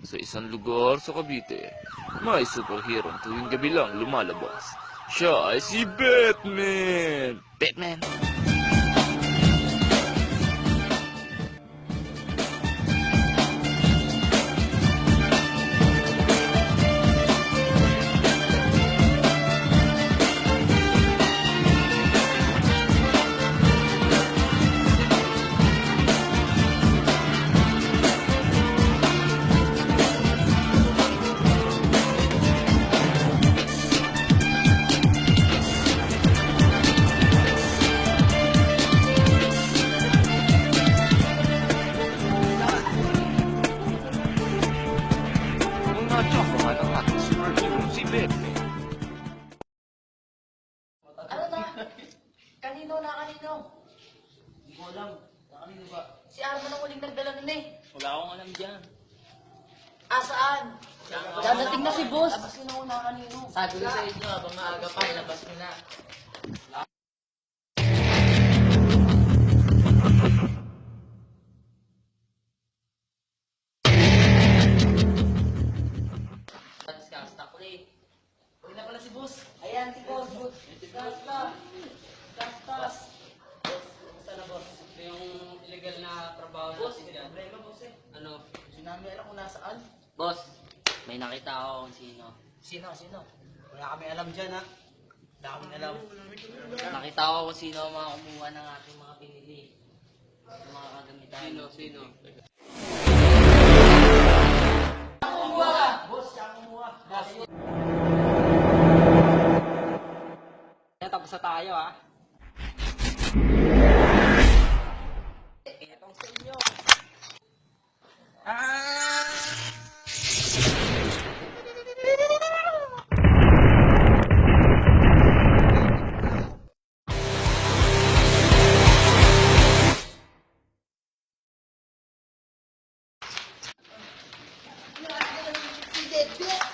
Sa isang lugar sa Cavite, may superhero tuwing gabi lang lumalabas. Siya ay si Batman! Batman! Kung na-chokohan ang ating superhero si Batman. Ano na? Kanino na kanino? Hindi ko alam. Kanino ba? Si Arman ang huling nagdala nun eh. Wala akong alam dyan. Saan? Dadating na si boss. Labas ko na una kanino. Sabi ko sa inyo, habang maaga pa, labas ko na. Kasta ko eh. Huwag na pala si boss. Ayan si boss. Kasta. Kastas. Sana boss? Ito yung illegal na trabaho Boss, natin may dyan. problema boss eh. Ano? Sinami alam kung nasaan. Boss, may nakita ako kung sino. Sino? Wala kami alam dyan, ha? Wala kami alam. Nakita ko kung sino ang mga kumuha ng ating mga pinili. Yung mga kagamitan. Sino? Boss, siya ang kumuha. Tapos na tayo, ha? Itong sa inyo.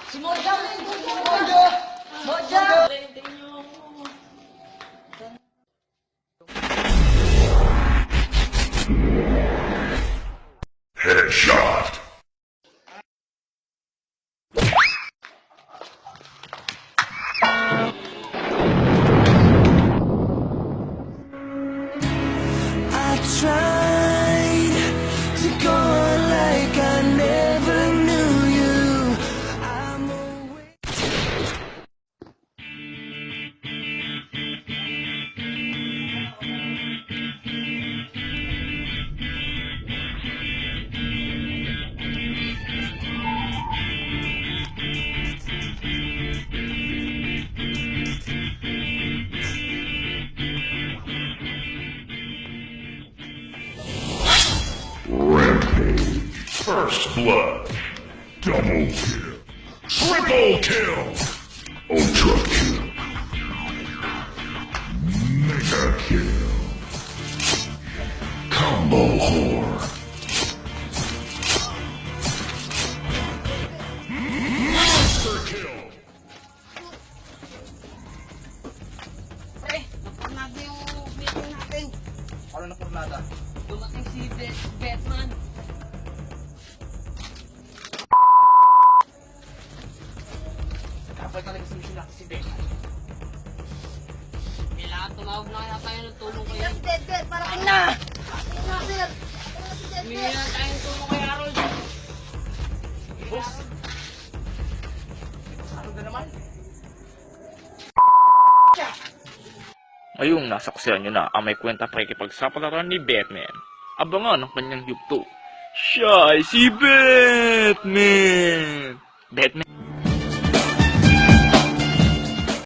Si Moja! Moja! Moja! Headshot. I tried to go on like I never knew you. I'm away. Rampage. First blood. Double kill. Triple kill. Ultra kill. Mega kill. Combo whore. Monster kill. Pre, napurnado yung meeting natin. Ano na pornada? Dumating si Batman. Kapag talaga sila si Beckham. Kailangan tumawag na kaya tayo ng tulong kayo. Si Dead! Parating na! Sir! Si Humingi na tayo ng tulong kay Harold. Boss! Ano na naman? Ngayong nasa kusyan nyo na ang may kwenta pakikipagsapalaran ni Batman. Abangan ang kanyang yugto. Siya ay si Batman! Batman!